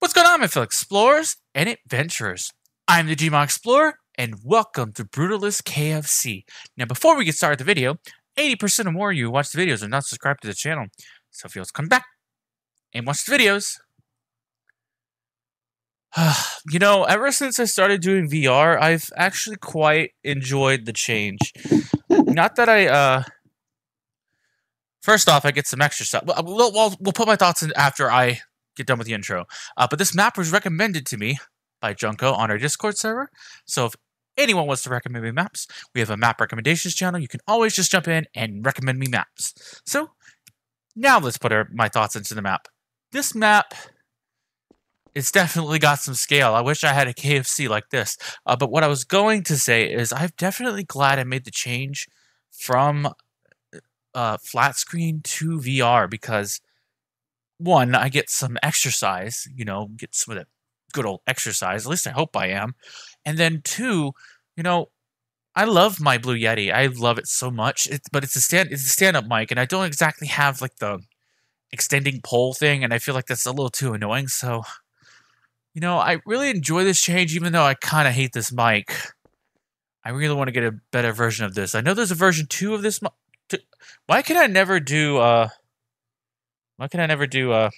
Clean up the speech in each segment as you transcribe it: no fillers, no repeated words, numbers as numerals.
What's going on, my fellow explorers and adventurers? I'm the Gmod Explorer, and welcome to Brutalist KFC. Now, before we get started with the video, 80% or more of you who watch the videos are not subscribed to the channel. So if you'll come back and watch the videos. You know, ever since I started doing VR, I've actually quite enjoyed the change. Not that I, first off, I get some extra stuff. We'll put my thoughts in after I get done with the intro. But this map was recommended to me by Junko on our Discord server. So if anyone wants to recommend me maps, we have a map recommendations channel. You can always just jump in and recommend me maps. So now let's put my thoughts into the map. This map, it's definitely got some scale. I wish I had a KFC like this. But what I was going to say is I'm definitely glad I made the change from flat screen to VR because one, I get some exercise, you know, get some of that good old exercise. At least I hope I am. And then two, you know, I love my Blue Yeti. I love it so much. But it's a stand-up mic, and I don't exactly have like the extending pole thing, and I feel like that's a little too annoying. So, you know, I really enjoy this change, even though I kind of hate this mic. I really want to get a better version of this. I know there's a version 2 of this. Why can I never do? I can never do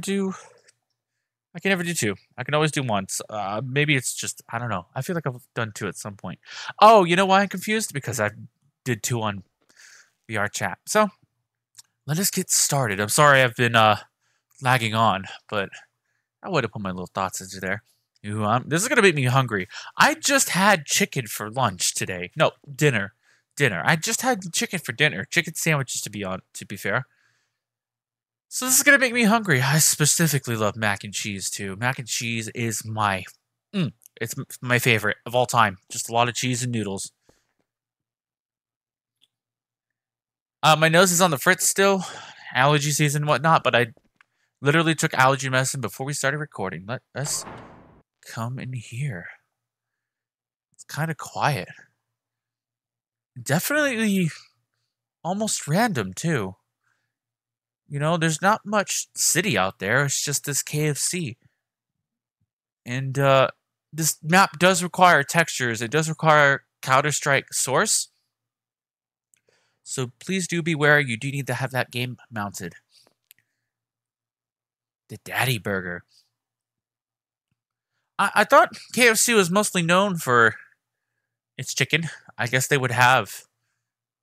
2. I can always do once. Maybe it's just, I don't know. I feel like I've done 2 at some point. Oh, you know why I'm confused? Because I did 2 on VR chat. So, let us get started. I'm sorry I've been lagging on, but I would have put my little thoughts into there. This is going to make me hungry. I just had chicken for lunch today. No, dinner. I just had chicken for dinner. Chicken sandwiches, to be fair. So this is going to make me hungry. I specifically love mac and cheese, too. Mac and cheese is it's my favorite of all time. Just a lot of cheese and noodles. My nose is on the fritz still. Allergy season and whatnot, but I literally took allergy medicine before we started recording. Let us come in here. It's kind of quiet. Definitely almost random, too. You know, there's not much city out there. It's just this KFC. And this map does require textures. It does require Counter-Strike source. So please do beware. You do need to have that game mounted. The Daddy Burger. I thought KFC was mostly known for its chicken. I guess they would have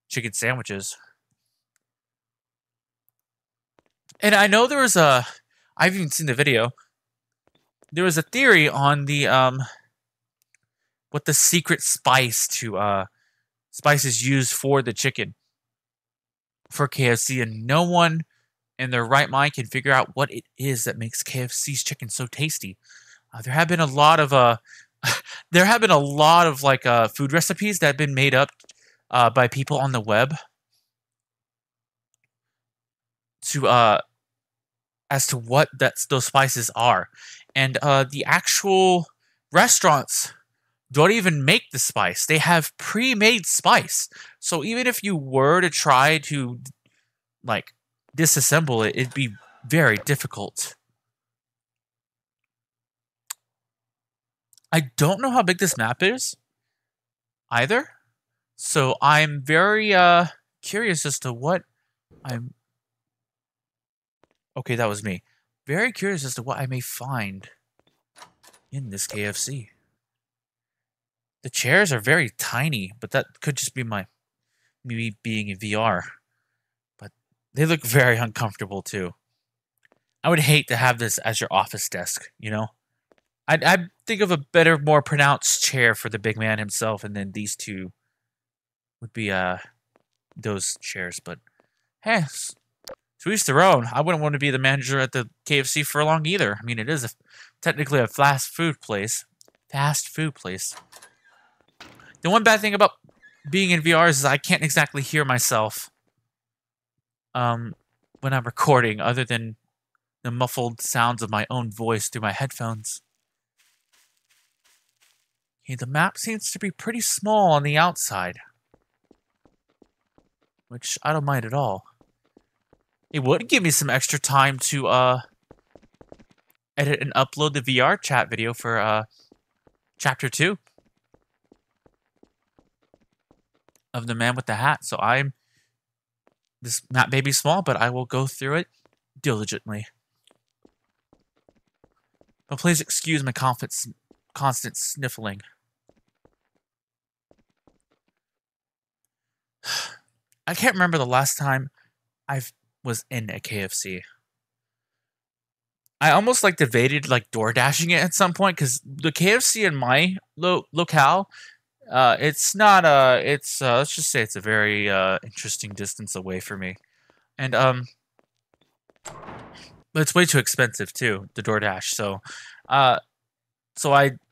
chicken sandwiches. And I know there was I haven't even seen the video. There was a theory on the what the secret spice to spices used for the chicken for KFC, and no one in their right mind can figure out what it is that makes KFC's chicken so tasty. There have been a lot of like food recipes that have been made up by people on the web to as to what those spices are, and the actual restaurants don't even make the spice. They have pre-made spice. So even if you were to try to like disassemble it, it'd be very difficult. I don't know how big this map is either, so I'm very curious as to what I'm. Okay, that was me. Very curious as to what I may find in this KFC. The chairs are very tiny, but that could just be me being in VR. But they look very uncomfortable too. I would hate to have this as your office desk, you know? I'd think of a better, more pronounced chair for the big man himself, and then these two would be those chairs. But hey, to each their own. I wouldn't want to be the manager at the KFC for long either. I mean, it is technically a fast food place. The one bad thing about being in VR is I can't exactly hear myself when I'm recording, other than the muffled sounds of my own voice through my headphones. Okay, the map seems to be pretty small on the outside, which I don't mind at all. It would give me some extra time to edit and upload the VR chat video for chapter 2 of The Man with the Hat. So this map may be small, but I will go through it diligently. But please excuse my constant sniffling. I can't remember the last time I was in a KFC. I almost like debated like door dashing it at some point because the KFC in my locale, it's not let's just say it's a very interesting distance away for me, and but it's way too expensive too, the DoorDash. So I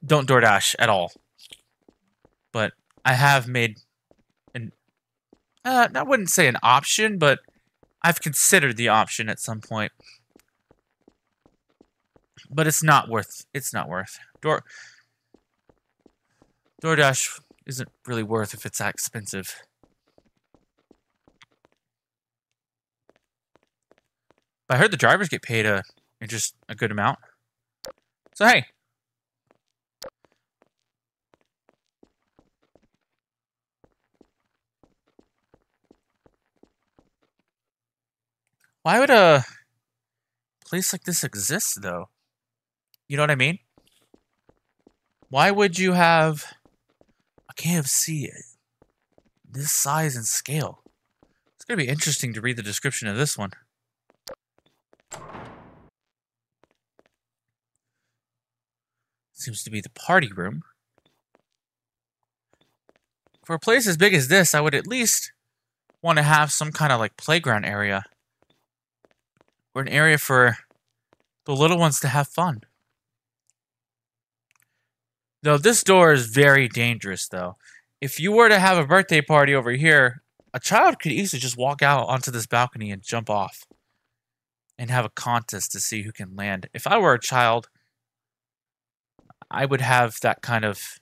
don't DoorDash at all. But I have made I wouldn't say an option, but I've considered the option at some point. But it's not worth. DoorDash isn't really worth if it's that expensive. But I heard the drivers get paid just a good amount. So hey. Why would a place like this exist, though? You know what I mean? Why would you have a KFC this size and scale? It's going to be interesting to read the description of this one. Seems to be the party room. For a place as big as this, I would at least want to have some kind of like playground area. Or an area for the little ones to have fun. Though this door is very dangerous, though. If you were to have a birthday party over here, a child could easily just walk out onto this balcony and jump off. And have a contest to see who can land. If I were a child, I would have that kind of...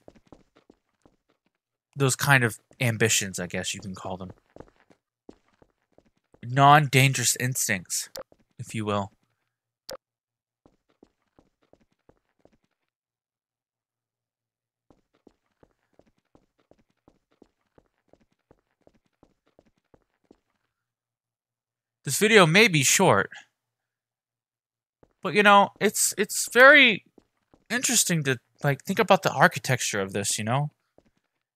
those kind of ambitions, I guess you can call them. Non-dangerous instincts, if you will. This video may be short, but you know, it's very interesting to like think about the architecture of this, you know?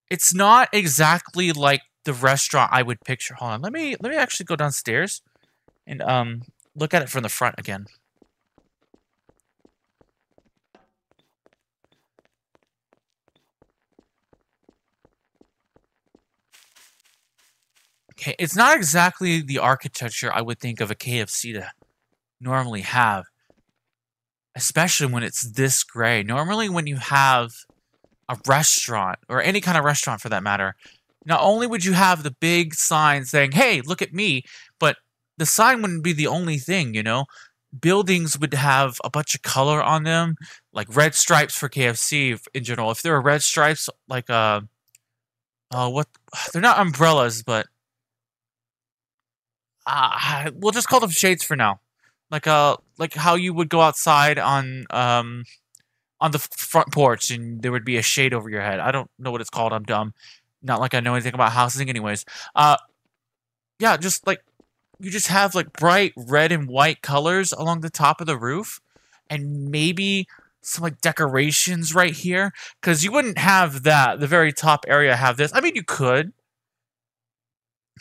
It's not exactly like the restaurant I would picture. Hold on, let me actually go downstairs and look at it from the front again. Okay, it's not exactly the architecture I would think of a KFC to normally have. Especially when it's this gray. Normally when you have a restaurant, or any kind of restaurant for that matter, not only would you have the big sign saying, hey, look at me, but the sign wouldn't be the only thing, you know? Buildings would have a bunch of color on them, like red stripes for KFC in general. If there are red stripes, like, what? They're not umbrellas, but we'll just call them shades for now. Like how you would go outside on the front porch and there would be a shade over your head. I don't know what it's called. I'm dumb. Not like I know anything about housing anyways. Yeah, just like you just have like bright red and white colors along the top of the roof and maybe some like decorations right here, because you wouldn't have that the very top area have this. I mean, you could,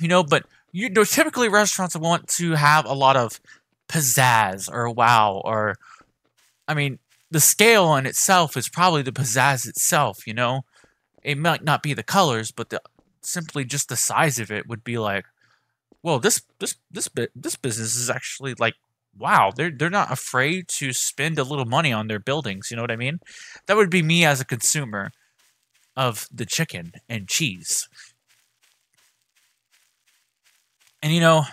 you know, but you know, typically restaurants want to have a lot of pizzazz or wow, or I mean, the scale in itself is probably the pizzazz itself, you know? It might not be the colors, but simply just the size of it would be like, well, this business is actually like, wow, they're not afraid to spend a little money on their buildings, you know what I mean? That would be me as a consumer of the chicken and cheese. And you know,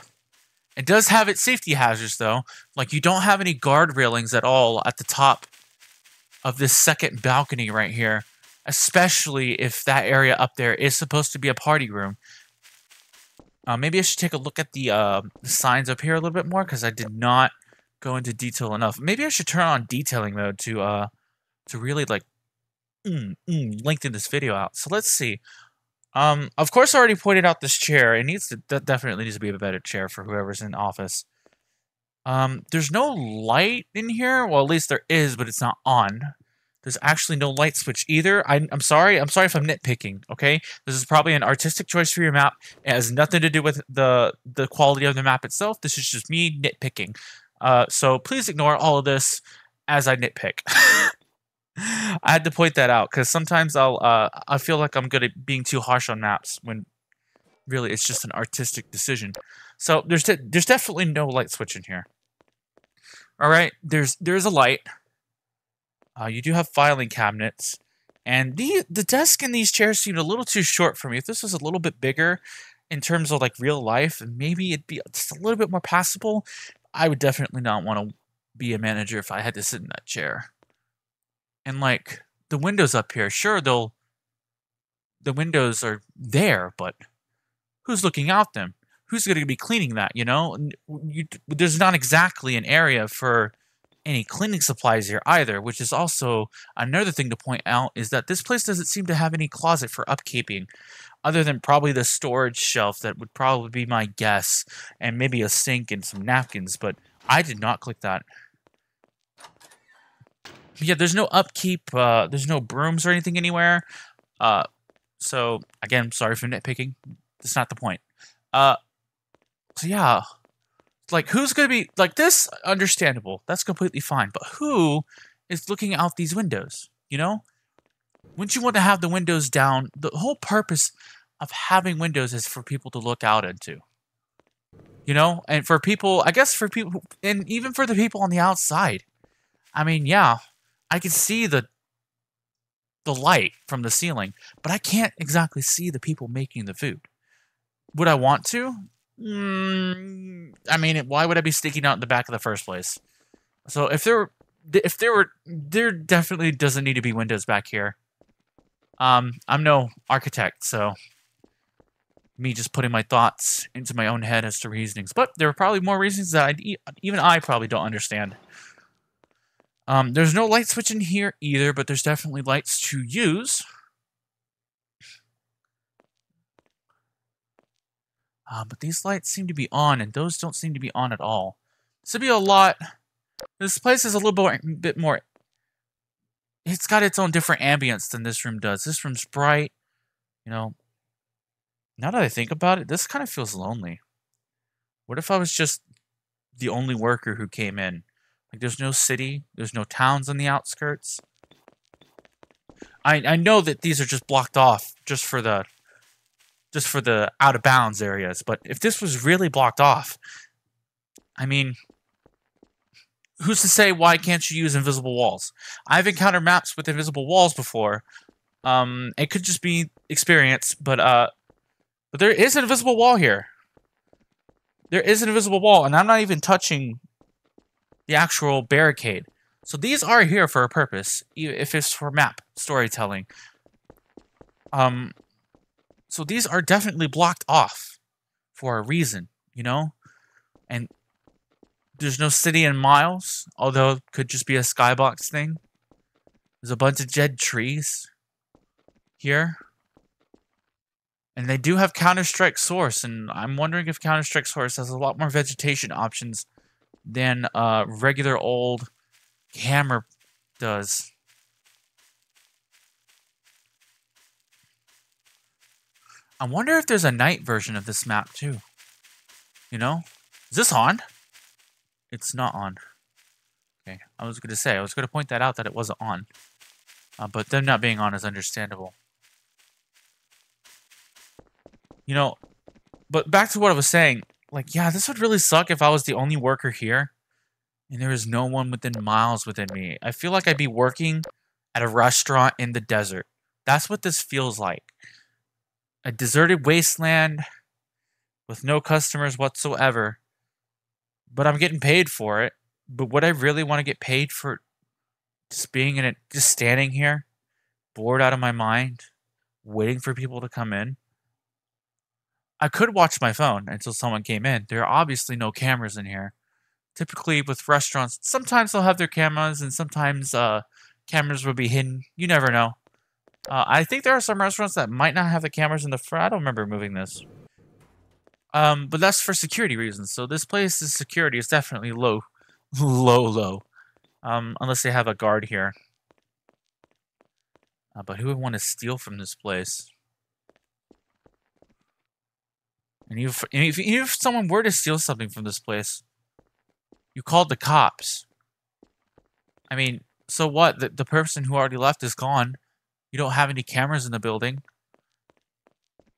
it does have its safety hazards though. Like you don't have any guard railings at all at the top of this second balcony right here. Especially if that area up there is supposed to be a party room. Maybe I should take a look at the signs up here a little bit more, because I did not go into detail enough. Maybe I should turn on detailing mode to really like lengthen this video out. So let's see. Of course, I already pointed out this chair. It needs to that definitely needs to be a better chair for whoever's in office. There's no light in here. Well, at least there is, but it's not on. There's actually no light switch either. I'm sorry. I'm sorry if I'm nitpicking, okay? This is probably an artistic choice for your map. It has nothing to do with the quality of the map itself. This is just me nitpicking. So please ignore all of this as I nitpick. I had to point that out because sometimes I feel like I'm good at being too harsh on maps when really it's just an artistic decision. So there's definitely no light switch in here. All right, there's a light. You do have filing cabinets, and the desk and these chairs seemed a little too short for me. If this was a little bit bigger in terms of like real life, and maybe it'd be just a little bit more passable, I would definitely not want to be a manager if I had to sit in that chair. And like the windows up here, sure, the windows are there, but who's looking out them? Who's going to be cleaning that? You know, there's not exactly an area for any cleaning supplies here either, which is also another thing to point out, is that this place doesn't seem to have any closet for upkeeping, other than probably the storage shelf. That would probably be my guess, and maybe a sink and some napkins, but I did not click that. Yeah, there's no upkeep, there's no brooms or anything anywhere, so again, sorry for nitpicking, that's not the point. So yeah, like, who's gonna be like this? Understandable, that's completely fine. But who is looking out these windows? You know, wouldn't you want to have the windows down? The whole purpose of having windows is for people to look out into. You know, and for people, I guess for people, and even for the people on the outside. I mean, yeah, I can see the light from the ceiling, but I can't exactly see the people making the food. Would I want to? I mean, why would I be sticking out in the back in the first place? So if there definitely doesn't need to be windows back here. I'm no architect, so me just putting my thoughts into my own head as to reasonings. But there are probably more reasons that even I probably don't understand. There's no light switch in here either, but there's definitely lights to use. But these lights seem to be on, and those don't seem to be on at all. This would be a lot. This place is a little bit more. It's got its own different ambience than this room does. This room's bright. You know, now that I think about it, this kind of feels lonely. What if I was just the only worker who came in? Like, there's no city, there's no towns on the outskirts. I know that these are just blocked off just for the out of bounds areas, but if this was really blocked off, I mean, who's to say why can't you use invisible walls? I've encountered maps with invisible walls before. It could just be experience, but there is an invisible wall here. There is an invisible wall, and I'm not even touching the actual barricade. So these are here for a purpose, if it's for map storytelling. So these are definitely blocked off for a reason, you know? And there's no city in miles, although it could just be a skybox thing. There's a bunch of dead trees here. And they do have Counter-Strike Source, and I'm wondering if Counter-Strike Source has a lot more vegetation options than regular old Hammer does. I wonder if there's a night version of this map too. You know? Is this on? It's not on. Okay, I was going to point that out that it wasn't on. But them not being on is understandable. You know, but back to what I was saying. Like, yeah, this would really suck if I was the only worker here. And there is no one within miles within me. I feel like I'd be working at a restaurant in the desert. That's what this feels like. A deserted wasteland with no customers whatsoever. But I'm getting paid for it. But would I really want to get paid for just being in it, just standing here, bored out of my mind, waiting for people to come in? I could watch my phone until someone came in. There are obviously no cameras in here. Typically with restaurants, sometimes they'll have their cameras, and sometimes cameras will be hidden. You never know. I think there are some restaurants that might not have the cameras in the front. I don't remember moving this. But that's for security reasons. So this place's security is definitely low, low. Unless they have a guard here. But who would want to steal from this place? And if someone were to steal something from this place, you called the cops. I mean, so what? The person who already left is gone. You don't have any cameras in the building.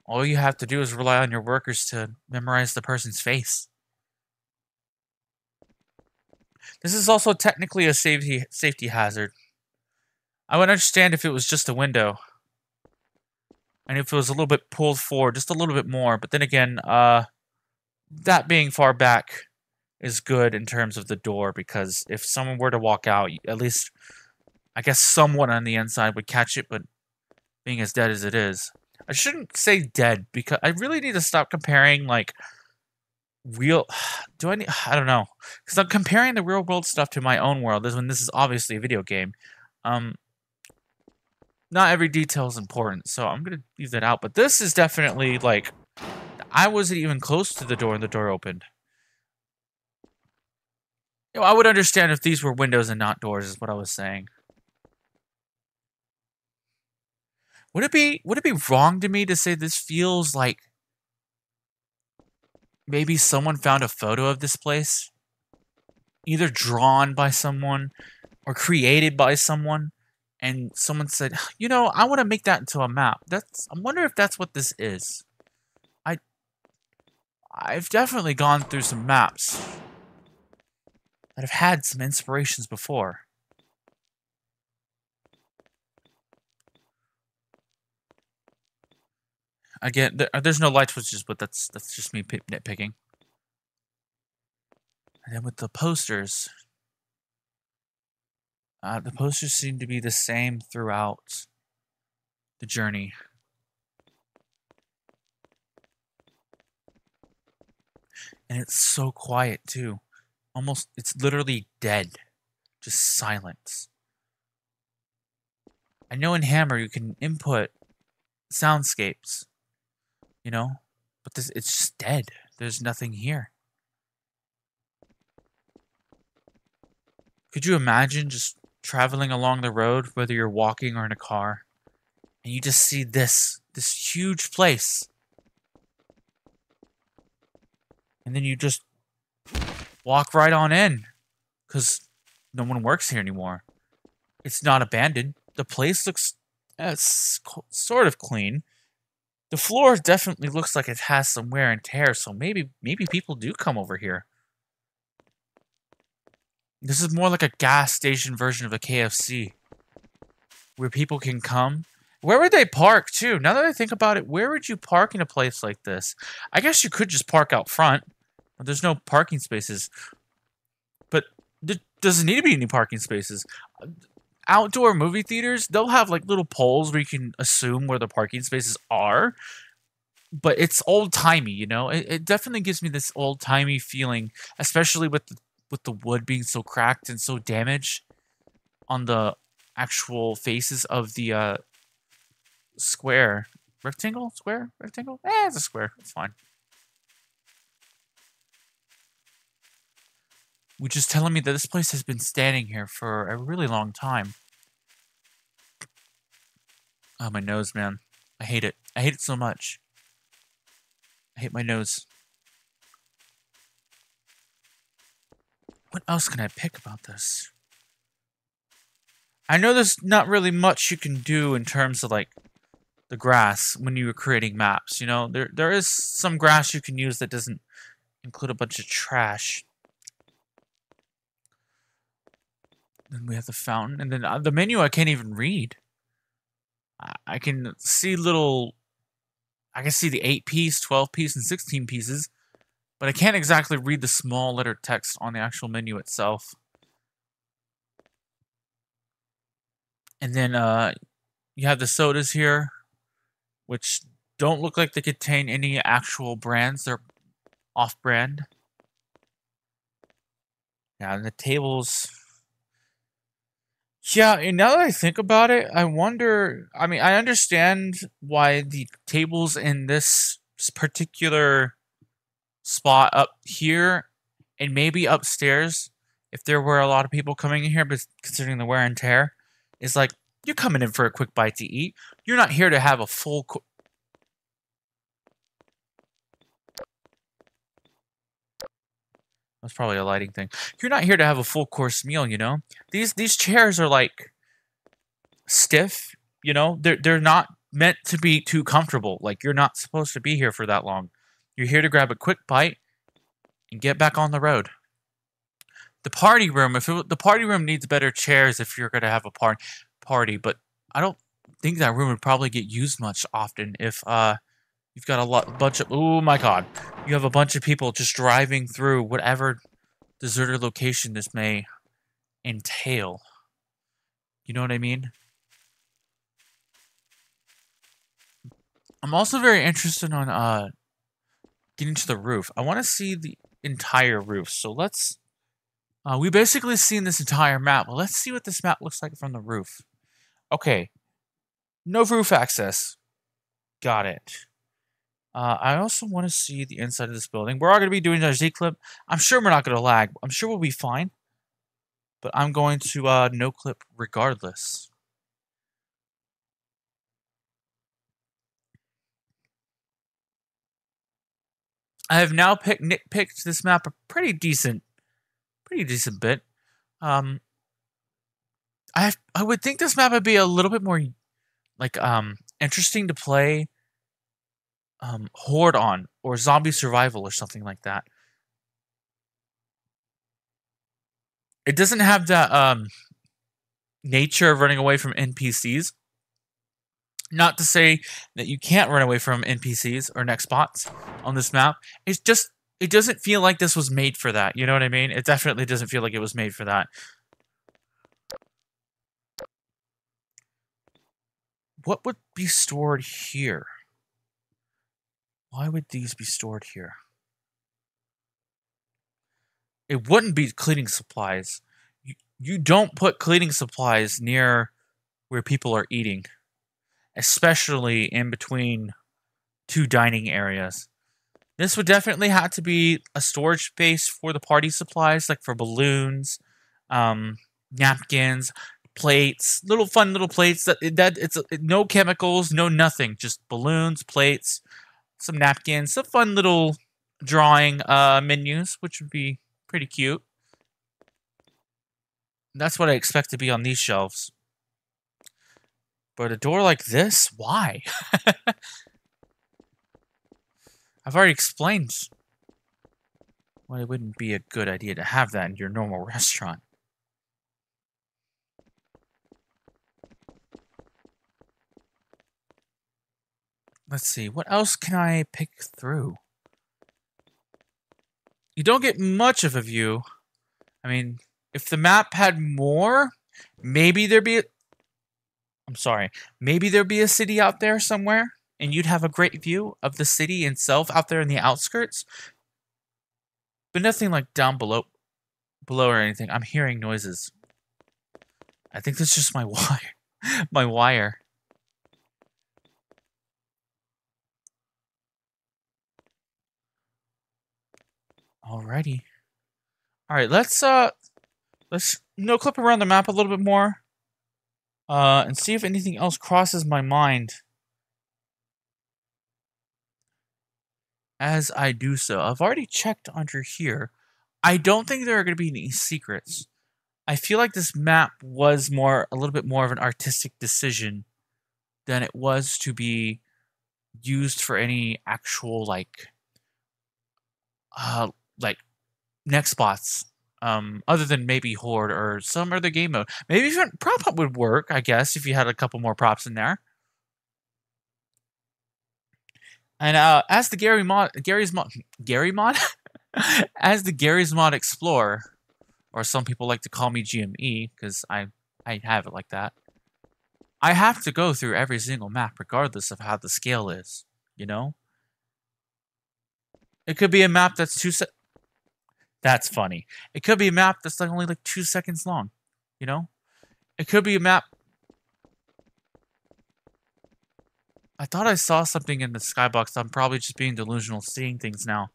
All you have to do is rely on your workers to memorize the person's face. This is also technically a safety hazard. I would understand if it was just a window. And if it was a little bit pulled forward, just a little bit more. But then again, that being far back is good in terms of the door, because if someone were to walk out, at least, I guess someone on the inside would catch it, but being as dead as it is. I shouldn't say dead, because I really need to stop comparing, like, real... I don't know. Because I'm comparing the real world stuff to my own world, when this is obviously a video game. Not every detail is important, so I'm going to leave that out. But this is definitely, like, I wasn't even close to the door and the door opened. You know, I would understand if these were windows and not doors, is what I was saying. Would it be wrong to me to say this feels like maybe someone found a photo of this place? Either drawn by someone or created by someone, and someone said, you know, I want to make that into a map. I wonder if that's what this is. I've definitely gone through some maps that have had some inspirations before. Again, there's no light switches, but that's just me nitpicking. And then with the posters, the posters seem to be the same throughout the journey. And it's so quiet too. Almost, it's literally dead. Just silence. I know in Hammer you can input soundscapes, you know, but it's just dead. There's nothing here. Could you imagine just traveling along the road, whether you're walking or in a car, and you just see this huge place, and then you just walk right on in, because no one works here anymore. It's not abandoned. The place looks sort of clean. The floor definitely looks like it has some wear and tear, so maybe people do come over here. This is more like a gas station version of a KFC, where people can come. Where would they park, too? Now that I think about it, where would you park in a place like this? I guess you could just park out front, but there's no parking spaces. But there doesn't need to be any parking spaces. Outdoor movie theaters, they'll have like little poles where you can assume where the parking spaces are. But it's old-timey, you know? It definitely gives me this old-timey feeling, especially with the wood being so cracked and so damaged on the actual faces of the square. Rectangle? Square? Rectangle? It's a square. It's fine. Which is telling me that this place has been standing here for a really long time. Oh, my nose, man. I hate it. I hate it so much. I hate my nose. What else can I pick about this? I know there's not really much you can do in terms of, like, the grass when you were creating maps, you know? There is some grass you can use that doesn't include a bunch of trash. Then we have the fountain, and then the menu I can't even read. I can see little... I can see the 8-piece, 12-piece, and 16 pieces, but I can't exactly read the small letter text on the actual menu itself. And then you have the sodas here, which don't look like they contain any actual brands. They're off-brand. Yeah, and the tables. Yeah, and now that I think about it, I wonder. I mean, I understand why the tables in this particular spot up here and maybe upstairs, if there were a lot of people coming in here, but considering the wear and tear, is like, you're coming in for a quick bite to eat. You're not here to have a full. That's probably a lighting thing. You're not here to have a full course meal, you know. These chairs are like stiff, you know. They're not meant to be too comfortable. Like, you're not supposed to be here for that long. You're here to grab a quick bite and get back on the road. The party room, the party room needs better chairs if you're gonna have a party, but I don't think that room would probably get used much often if you've got bunch of, oh my god, you have a bunch of people just driving through whatever deserted location this may entail. You know what I mean? I'm also very interested on getting to the roof. I want to see the entire roof. So let's we basically seen this entire map. Well, let's see what this map looks like from the roof. Okay. No roof access. Got it. I also want to see the inside of this building. We're all going to be doing our Z clip. I'm sure we're not going to lag. I'm sure we'll be fine. But I'm going to no clip regardless. I have now nitpicked this map a pretty decent bit. I would think this map would be a little bit more like interesting to play Horde on, or zombie survival or something like that. It doesn't have that nature of running away from NPCs. Not to say that you can't run away from NPCs or next spots on this map. It's just, it doesn't feel like this was made for that. You know what I mean? It definitely doesn't feel like it was made for that. What would be stored here? Why would these be stored here? It wouldn't be cleaning supplies. You don't put cleaning supplies near where people are eating, especially in between two dining areas. This would definitely have to be a storage space for the party supplies, like for balloons, napkins, plates, fun little plates. That it's no chemicals, no nothing, just balloons, plates, some napkins, some fun little drawing menus, which would be pretty cute. That's what I expect to be on these shelves. But a door like this, why? I've already explained why it wouldn't be a good idea to have that in your normal restaurant. Let's see, what else can I pick through? You don't get much of a view. I mean, if the map had more, maybe there'd be maybe there'd be a city out there somewhere, and you'd have a great view of the city itself out there in the outskirts. But nothing like down below or anything. I'm hearing noises. I think that's just my wire. My wire. Alrighty. Alright, let's no clip around the map a little bit more. And see if anything else crosses my mind as I do so. I've already checked under here. I don't think there are going to be any secrets. I feel like this map was a little bit more of an artistic decision than it was to be used for any actual like next spots. Other than maybe Horde or some other game mode. Maybe even prop up would work, I guess, if you had a couple more props in there. And as the Garry mod, as the Garry's Mod Explorer, or some people like to call me GME because I have it like that. I have to go through every single map regardless of how the scale is, you know? It could be a map that's That's funny. It could be a map that's like only like 2 seconds long. You know? It could be a map. I thought I saw something in the skybox. I'm probably just being delusional seeing things now.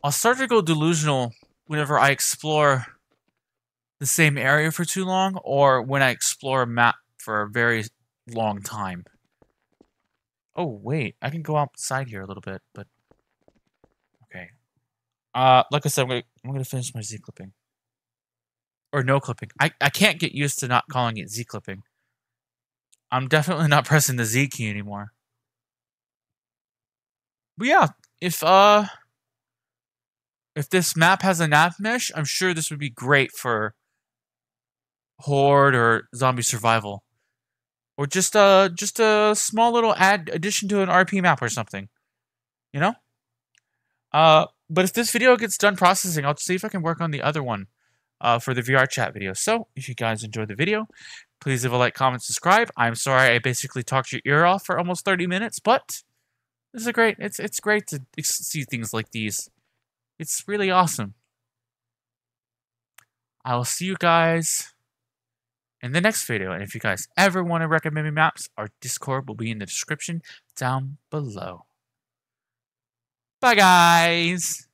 I'll start to go delusional whenever I explore the same area for too long, or when I explore a map for a very long time. Oh, wait. I can go outside here a little bit, but... Okay. Like I said, I'm gonna finish my Z clipping. Or no clipping. I can't get used to not calling it Z clipping. I'm definitely not pressing the Z key anymore. But yeah, if this map has a nav mesh, I'm sure this would be great for horde or zombie survival. Or just a small little addition to an RP map or something. You know? But if this video gets done processing, I'll see if I can work on the other one for the VR chat video. So, if you guys enjoyed the video, please leave a like, comment, subscribe. I'm sorry I basically talked your ear off for almost 30 minutes, but this is great. It's great to see things like these. It's really awesome. I will see you guys in the next video. And if you guys ever want to recommend me maps, our Discord will be in the description down below. Bye, guys!